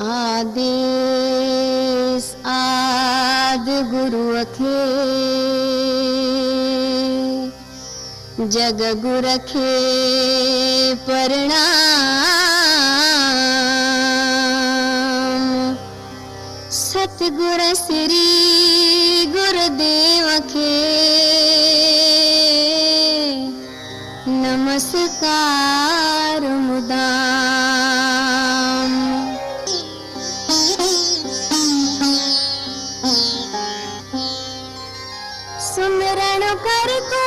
आदेश आदि गुरु अखे जग गुर खे प्रणाम। सतगुर श्री गुरुदेव खे नमस्कार मुदाम। सुमरण कर तू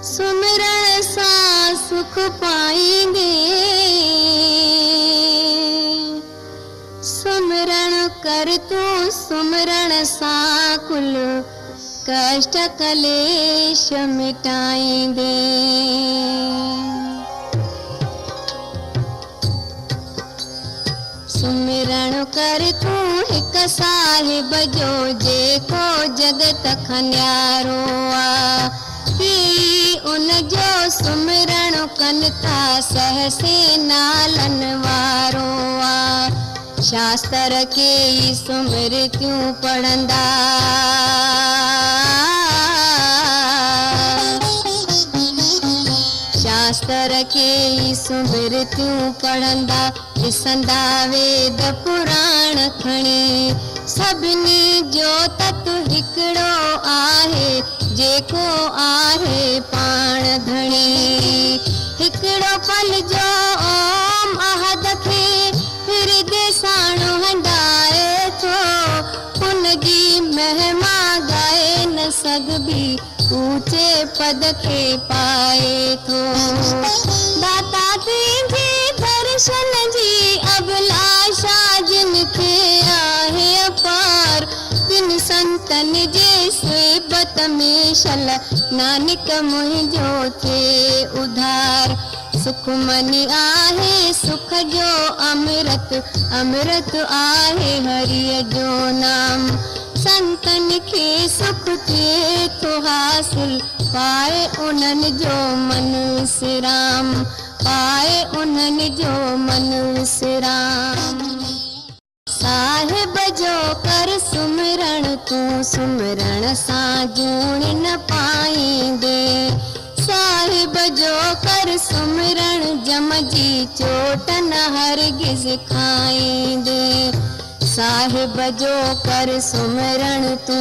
सुमरण सा सुख पाएंगे। सुमरण कर तू सुमरण सा कुल कष्ट कलेश मिटाएंगे। सुमिरण कर तू हिक साहिब जो जेको जगत खन्यारो आ। उन जो सुमिरण कन था सहसे नालन वारो आ। शास्त्र के सुमृतियूं पढ़ंदा शास्त्र के सुमृतियूं पढ़ंदा ॾिसंदा वेद पुराण खणी। सभिनी जो तत्व हिकिड़ो आहे जेको आहे पाण धणी। हिकिड़ो पल जो ओम अहद खे हृदय साण हंडाए थो। उन जी महिमा ॻाए न सघबी ऊंचे पद खे पाए थो। दाता तुंहिंजे दर्शन जी अभिलाषा जिन खे आहे अपार। तिन संतन जे सोबत में शल नानक मुंहिंजो थे उधार। सुख मनी आहे सुख जो अमृत अमृत आहे हरिय जो नाम। संतन के सुख थिए तो हासिल पाए उन्हनि जो मन विश्राम। पाए उन्हनि जो मन विश्राम। साहिब जो कर सुमिरण तू सुमिरण सां जूण न पाईंदे। साहिब जो कर सुमिरण जम जी चोट न हरगिज़ खाईंदे। साहिब जो कर सुमिरण तू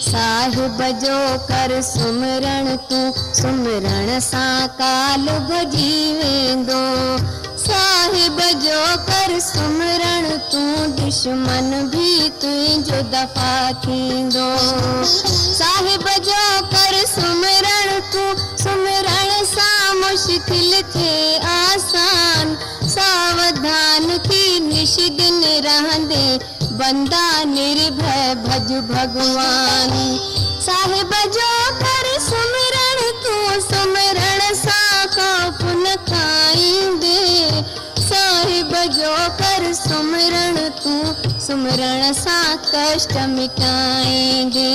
साहिब जो कर सुमिरण तू सुमिरण सां काल भॼी वेंदो। साहिब जो कर सुमिरण तू दुश्मन भी तुंहिंजो दफ़ा थींदो। साहिब जो कर सुमिरण तू सुमिरण सां मुश्किल थे आसान। सावधान थी निश दिन रहंदे बंदा निर्भय भज भगवान। साहिब जो कर सुमिरण तू सुमिरण सां खौफ न खाईंदे। साहिब जो कर सुमिरण तू सुमिरण सां कष्ट मिटाईंदे।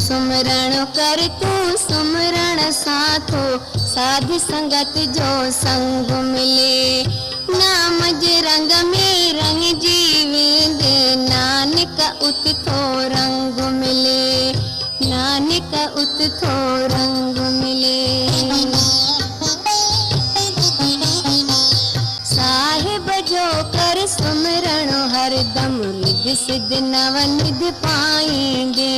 सुमिरण कर तू सुमिरण सां थो साध संगत जो संग मिले। नाम जे रंग में रंग जी वेंदे नानक उत थो रंग मिले। नानक उत थो रंग मिले। साहिब जो कर सुमिरण हरदम रिध सिद्ध नवनिध पाईंदे।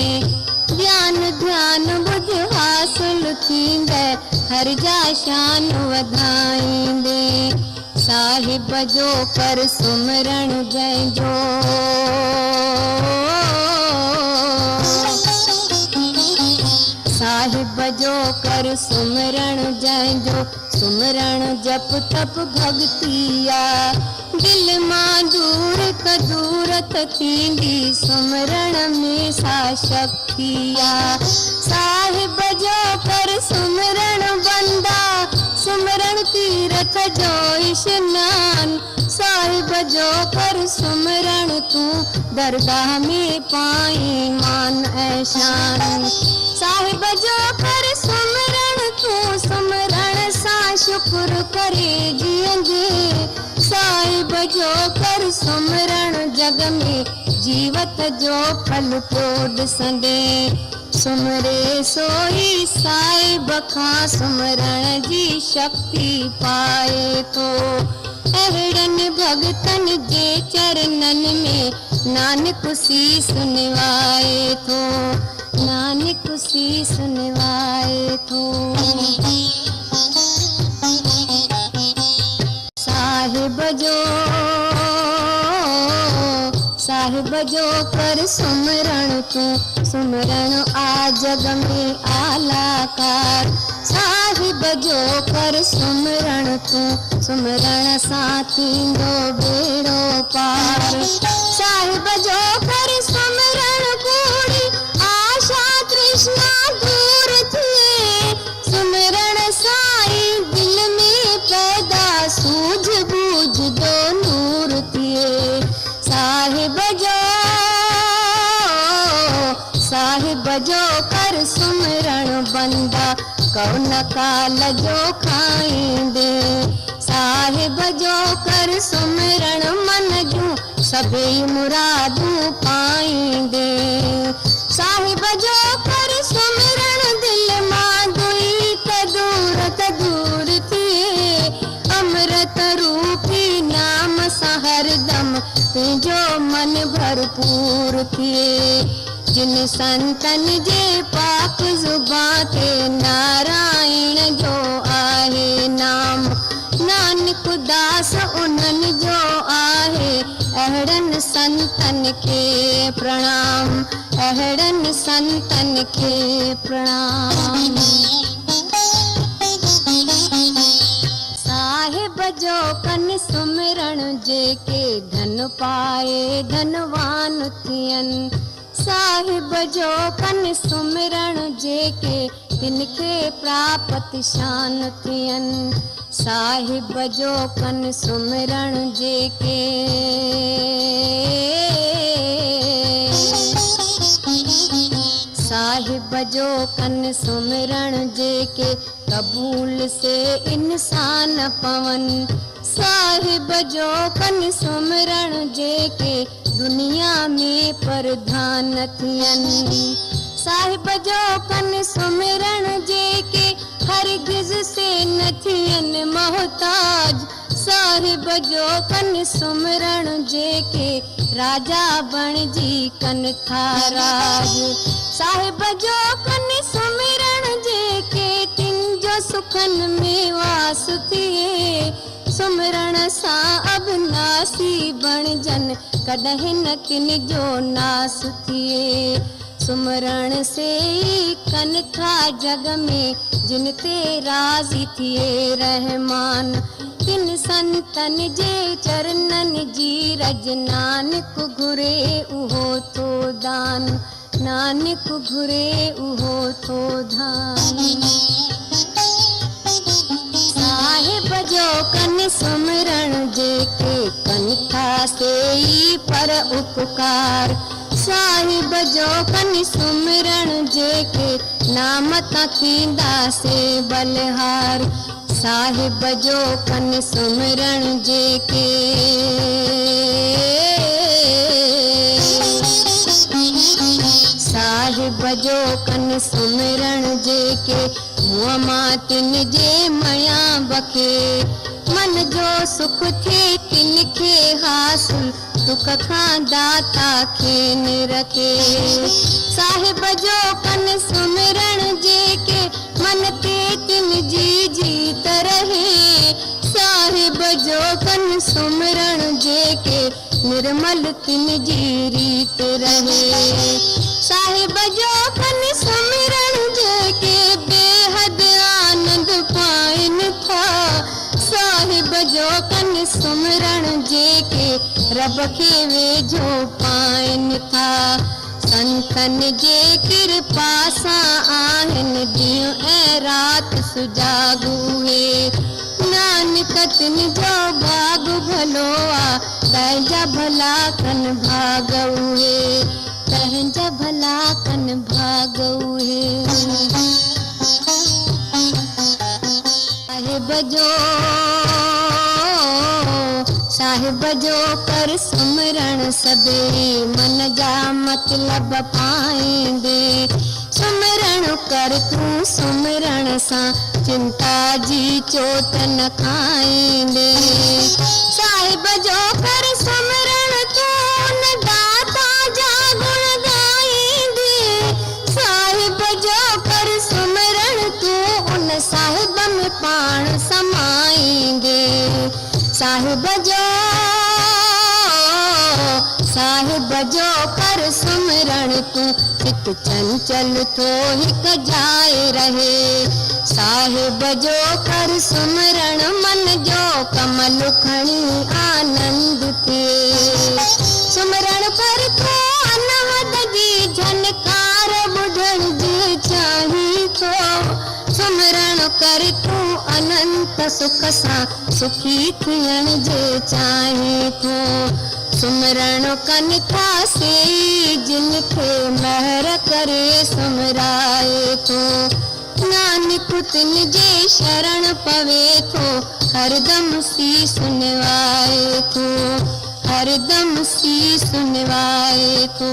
ज्ञान ध्यान बुध हासिल थींदे हर जा शान वधाईंदे। साहिब जो कर सुमिरण जंहिंजो साहिब जो कर सुमिरण जंहिंजो सुमिरण जप तप भगतिया। दिल मां दूर कदूरत थींदी सुमिरण में सा शक्तिया। साहिब जो कर सुमिरण बंदा सुमिरण तीरथ जो इशनान। साहिब जो कर सुमरण तू दरगाह में पाई मान ऐशान। साहिब जो कर सुमरण तू सुमरण सा शुक्र करे जियंदे। साहिब जो कर सुमरण जग में जीवत जो फल पोड संदे। सुमरे सोई साहिब खां सुमरण जी शक्ति पाए तो। अहिड़नि भगतन जे चरणन में नानक सीस निवाए थो। नानक सीस निवाए थो। साहिब जो कर सुमरण तू सुमरण आ जग में आलाकार। साहिब जो कर सुमरण तू सुमरण सां थींदो बेड़ो पार। साहिब जो कर सुमरण कूड़ी आशा तृष्णा दूर थिए। सुमरण साईं दिल में पैदा सूझ-बूझ दो नूर थिए। साहिब जो कर सुमरण बंदा कौन काल जो खाईंदे। साहिब जो कर सुमरण मन जूं सभई मुरादूं पाईंदे। साहिब जो कर सुमरण दिल मां दुई त दूर थिए। अमृत रूपी नाम सां हरदम तुझो मन भरपूर थिए। जिन संतन जे पाक जुबां ते नारायण जो आहे नाम। नानक दास उन्हनि जो आहे। अहिड़नि संतन खे प्रणाम। अहिड़नि संतन खे प्रणाम। साहिब जो कन सुमरण जेके धन पाए धनवान थियन। साहिब जो कन सुमरण जेके तिनखे प्राप्त शान थियन। साहिब जो कन सुमरण जेके साहिब जो कन सुमरण जेके कबूल से इंसान पवन। साहिब जो कन सुमरण जेके दुनिया में प्रधान थियन। साहिब जो कन सुमरण जेके हरगिज़ से न थियन मोहताज। साहिब जो कन सुमरण जेके राजा बणजी कन था राज। साहिब जो कन सुमरण जेके तिन जो सुखन में वास थिए। सुमरण सां अविनाशी बणजन कॾहिं न किन जो नास थिए। सुमरण से कन था जग में जिन ते राज़ी थिए रहमान। किन संतन जे चरणन जी रज नानक घुरे उहो तो दान। नानक घुरे उहो तो दान। साहिब जो कन सुमरण जेके कन था से पर उपकार। साहिब जो कन सुमरण जेके नाम ता थींदा से बलहार। साहिब जो कन सुमरण जेके साहिब जो कन सुमरण जेके मुँह मां तिन जे मया बखे। मन जो सुख थे तिन खे हासिल दुख खां दाता खेन रखे। साहिब जो कन सुमरण जेके मन ते तिन जी जीत रहे। साहिब जो कन सुमरण जेके निर्मल तिन जी रीत रहे। साहिब जो कन सुमरण जेके बेहद आनंद पाइन था। साहिब जो कन सुमरण जेके रब खे वेझो पाइन था। संतन जे कृपा सां आहिनि ॾींहुं ऐं राति सुजाॻ उहे। नानक तिन जो भाग भलो आ, तंहिंजा भला कन भाग उहे, तंहिंजा भला कन भाग उहे। साहिब जो कर सुमरण सबे, मन जा मतलब पाईंदे। सुमरण कर तूं सुमरण सां, चिंता जी चोट न खाईंदे। साहिब जो कर सुमरण तूं न दाता जा गुण गाईंदे। साहिब जो कर सुमरण तूं उन साहिब में पाण समाईंदे। साहिब जो कर सुमरण तूं, हिक चंचल थो हिक जाए रहे। साहिब जो कर सुमरण मन जो कमल खणी आनंद थिए। सुमरण पर तो अनहद जी झनकार ॿुधण जी चाही थो। सुमरण कर तूं अनंत सुख सां सुखी थियण जे चाहे थो। सुमरण कन था से जिन खे महर करे सुमराए थो। नानक तिन जे शरण पवे थो, हरदम सी सुनवाए थो, हरदम सी सुनवाए थो।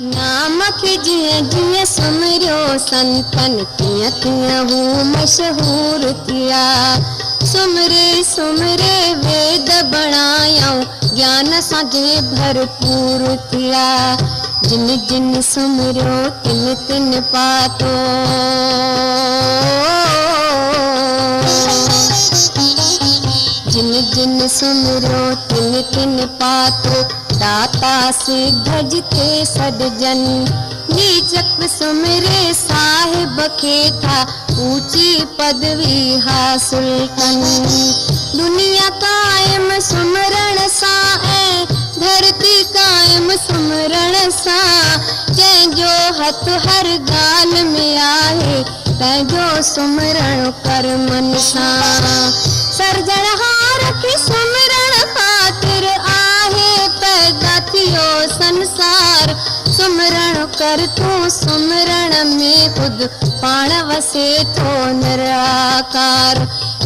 नाम खे जीअं जीअं सुमरियो संतन, तीअं तीअं हू मशहूर थिया। सुमरे सुमरे वेद बणायऊं, ज्ञान सां जे भरपूर थिया। जिन जिन सुमरियो तिन तिन पातो। जिन जिन सुमरियो तिन तिन पातो। दाता सिद्ध जिते सॾजन, नीचक सुमरे साहिब खे था ऊंची पदवी हासिल कन। दुनिया कायम सुमरण सां ऐं धरती कायम सुमरण सां। जंहिंजो हथ हर ॻाल्हि में आहे, तंहिंजो सुमरण कर मन सां। सर्जणहार खे सुमरण ख़ातिर आहे पैदा थियो संसार। सुमरण कर तूं सुमरण में खुद पाण वसे थो निराकार।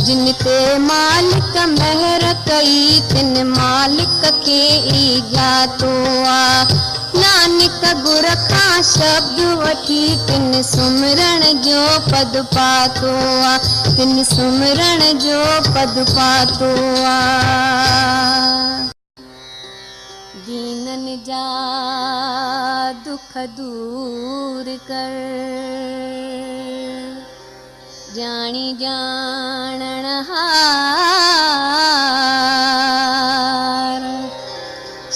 जिन ते मालिक महर कई, तिन मालिक खे ई ॼातो आ। नानक गुर खां शब्द वठी, तिन सुमरण जो पद पातो आ, तिन सुमरण जो पद पातो आ। दीनन जा दुख दूर कर, जानी जाणन हार।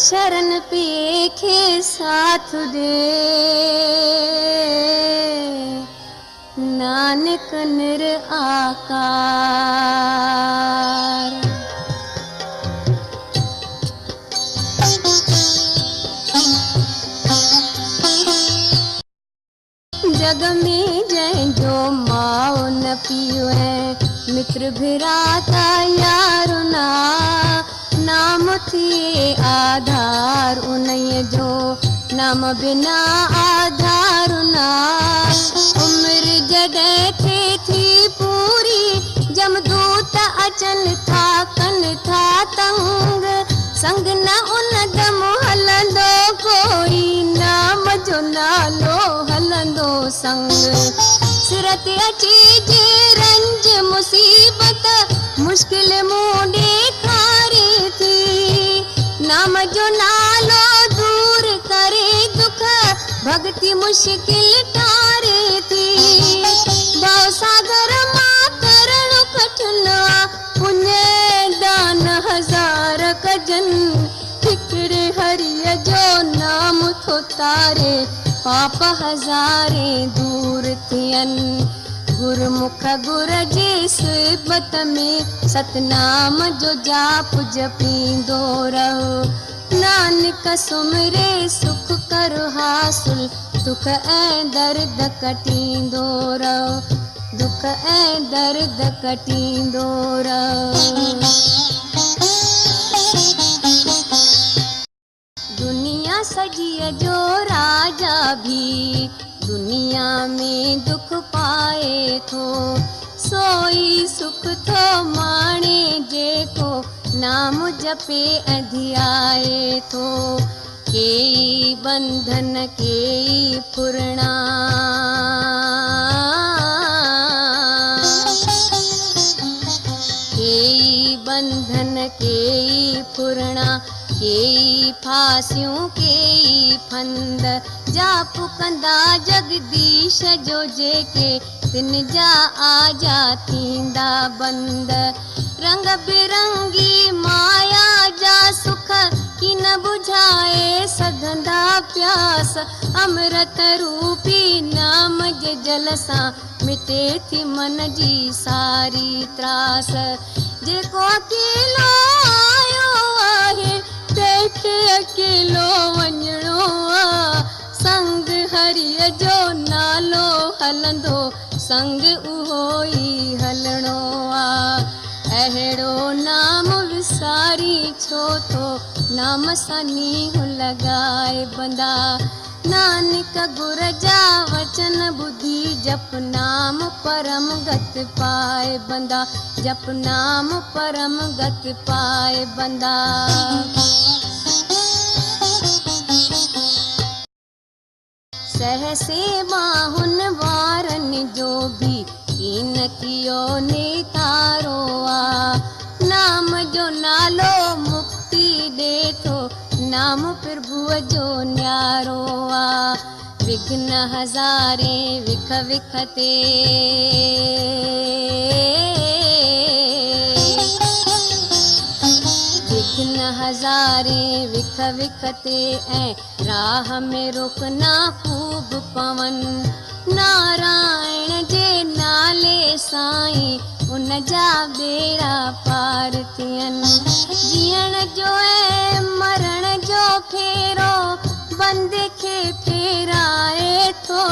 शरण पिए खे साथ दे, नानक निर आकार। जग में जंहिंजो माउ न पीओ है, मित्र भिराता यार ना। नाम थिए आधार उन्हीअ जो, नाम बिना आधार ना। उम्र जॾहिं थिए थी पूरी, जमदूत अचन था कन था तंग। संग न उन दम हलंदो कोई, नाम जो नालो हलंदो संग। सिर ते अची जे रंज मुसीबत, मुश्किल मूं ॾेखारे थी। नाम जो नालो दूर करे दुख, भक्ति मुश्किल टारे थी। भाव सागर मां तरणु कठिन आ, पुण्य दान हज़ार कजन। हिकिड़े हरिय जो नाम थो तारे, पाप हज़ारे दूर थियनि। गुरमुख गुर जे सिबत में, सतनाम जो जाप जपींदो रहो। नानक सुमरे सुख कर हासिल, दुख ऐं दर्द कटींदो रहो। दुख ऐं दर्द कटींदो रह। दुनिया सॼीअ जो राजा भी दुनिया में दुख पाए थो, सोई सुख थो माणे जेको नाम जपे ऐं धियाए थो। केई बंधन केई फुरणा, केई बंधन केई फुरणा, केई फांसियूं केई फंद, जाप कंदा जगदीश जो जेके तिन जा आजा थींदा बंद। रंग बिरंगी माया जा सुख की न बुझाए सघंदा प्यास, अमृत रूपी नाम जे जल सां मिटे थी मन जी सारी त्रास। जेको अकेलो आयो आहे तंहिंखे अकेलो वञिणो आ, संग हरिय जो नालो हलंदो संग उहो ई हलणो आ। अहिड़ो नाम विसारी छो थो नाम सां नीहु लॻाए बंदा। नानक गुर जा वचन ॿुधी जप नाम परम गत पाए बंदा, जप नाम परम गत पाए बंदा। सहसे बाहुन वारनि जो भी कीन कियो नेतारो आ, नाम जो नालो मुक्ति ॾे थो, नाम प्रभुअ जो न्यारो आ। विघ्न हज़ारे विख विख ते, विघ्न हज़ारे विख विख ते ऐं राह में रुकना खूब पवन। नारायण जे नाले साईं उन जा बेड़ा पार थियनि। जीअण जो ऐं मरण जो फेरो बंदे खे फेराए थो,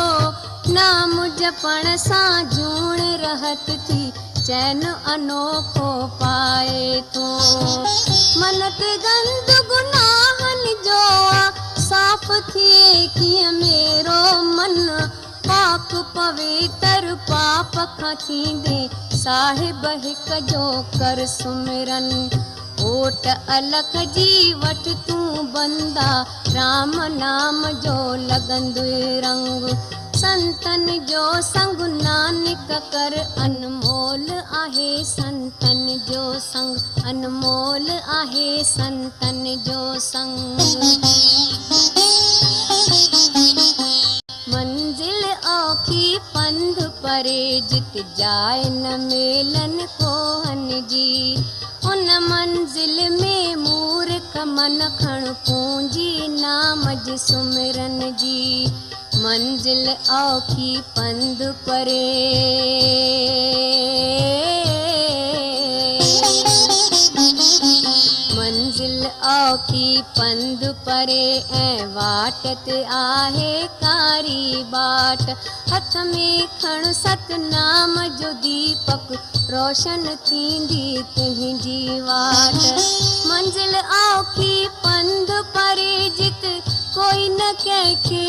नाम जपण सां जूण रहत थी चैन अनोखो पाए थो। मन ते गंद गुनाहनि जो साफ़ थिए कीअं मेरो मन, पाक पवित्र पाप खां थींदे साहिब हिक जो कर सुमिरन। ओट अलख जी वठ तूं बंदा, राम नाम जो लॻंदो रंग। संतन जो संग नानक कर अनमोल आहे, संतन जो संग अनमोल आहे, संतन जो संग। मंजिल औखी पंध परे जित जाए न मेलन कोहन जी, उन मंजिल में मूर्ख मन खण पूंजी नाम जी सुमिरन जी। मंजिल औखी पंध परे, मंजिल औखी पंध परे ऐं वाट ते आहे कारी बाट। हथ में खण सतनाम जो दीपक रोशन थींदी तुंहिंजी वाट। मंजिल औखी पंध परे जित कोई न कंहिंखे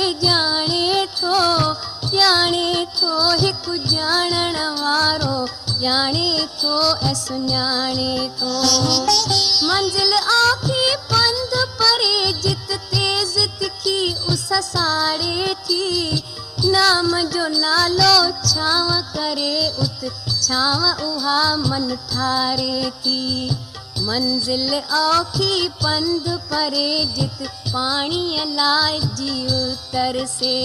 ॼाणे थो हिकु ॼाणण वारो ॼाणे थो ऐं सुञाणे थो। मंजिल औखी पंध परे जित तेज़ तिखी उस साड़े थी, नाम जो नालो छांव करे उत छांव उहा मन ठारे थी। मंजिल औखी पंध परे जित पाणीअ लाइ जीव तरसे,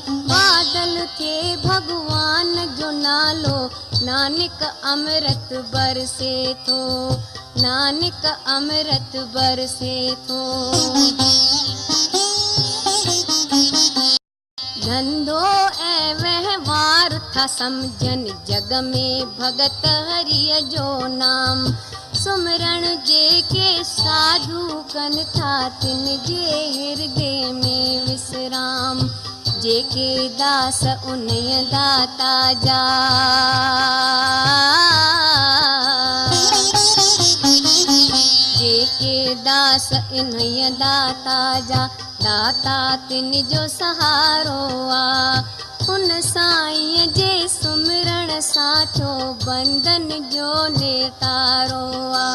बादल थे भगवान जो नालो नानक अमृत बरसे थो, नानक अमृत बरसे थो। धंधो ऐं वहिंवार था सम्झनि जग में भगत हरिय जो नाम, सुमरण जेके साधु कनि था तिन जे हृदय में विश्राम। जेके दास उन्हीअ दाता जा जेके दास इन्हीअ दाता जा दाता तिन जो सहारो आ हुन साईं जे सुमिरण सां थियो बंधन जो नितारो आ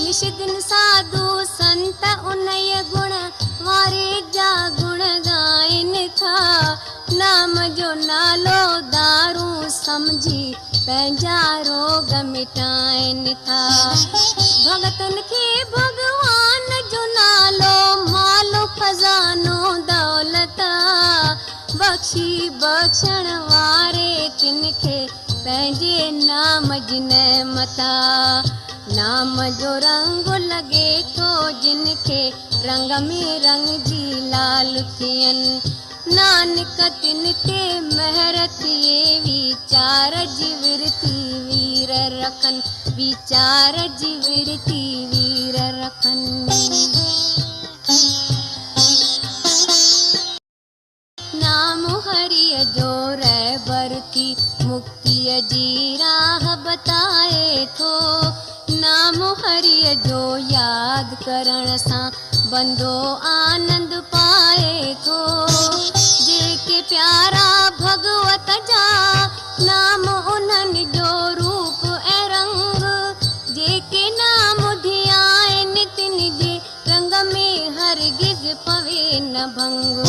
निश दिन साधु संत उन्हीअ गुण वारे जा गुण ॻाइनि था नाम जो नालो दारू समझी पंहिंजा रोग मिटाइनि था भगतन खे भगवान जो नालो मालो खज़ानो दौलत बख़्शी बख़्शण वारे तिन खे पंहिंजे नाम जी नेमत नाम जो रंग लॻे थो जिन खे रंग में रंग जी लाल थियनि नानक तिन ते महर थिए वीचार जी विरती वीर रखनि वीचार जी विरती वीर रखनि नाम हरिय जो रहबर थी मुक्तिय जी राह बताए थो नाम हरिय जो याद करण सां बंदो आनंद पाए थो जेके प्यारा भगवत जा नाम उन्हनि जो रूप ऐं रंग जेके नाम धियाइनि तिन जे रंग में हरगिज़ पवे न भंग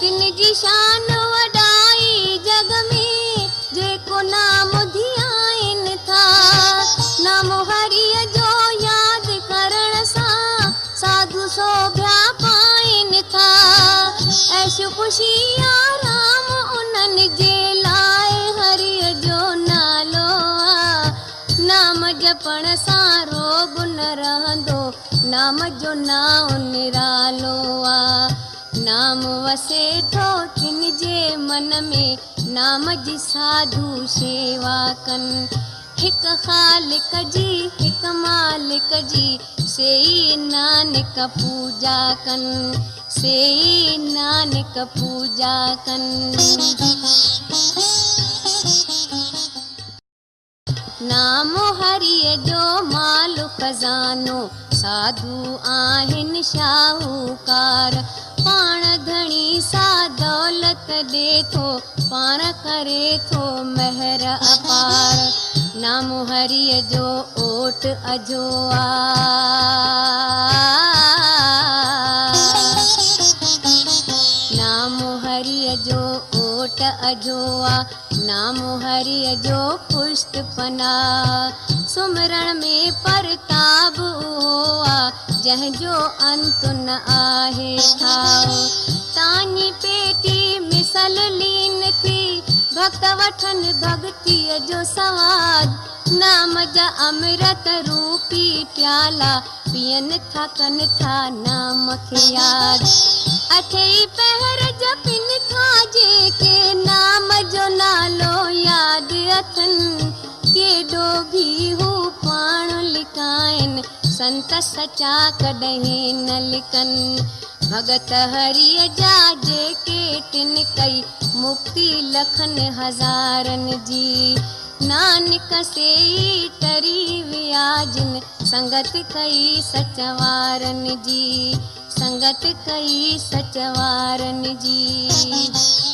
तिन जी शान वॾाई जग में जेको नाम धियाइनि था नाम हरिय जो याद करण सां साधु सोभ्या पाइनि था ऐश ख़ुशी आराम उन्हनि जे लाइ हरिय जो नालो आ नाम जपण सां रोग न रहंदो नाम जो नाम निरालो आ नाम वसे थो तिन जे मन में नाम जी साधु शेवा कनि हिक ख़ालिक जी हिक मालिक जी सेई नानक पूजा कनि सेई नानक पूजा कनि नाम हरिय जो माल खज़ानो साधु आहिनि शाहूकार पाण धणी सा दौलत ॾे थो पाण करे थो महर अपार नाम हरिय जो ओट अजो आ नाम हरिय जो ओट अजो आ नाम हरिय जो पुष्ट पना सुमरण में परताप उहो आ जंहिंजो अंत न आहे ठाव तानी पेटी मिसल लीन थी भक्त वठनि भक्तीअ जो सवाद नाम जा अमृत रूपी प्याला पीअनि था कनि था नाम खे याद अठई पहर जपिन था जेके नाम जो नालो यादि अथनि केॾो बि हू पाण लिकाइनि संत सचा कॾहिं न लिकनि भगत हरिय जा जेके टिन कई मुक्ति लखनि हज़ारनि जी नानक सेई टरी विया जिन संगत कई सचवारनि जी संगत कई सचवारनि जी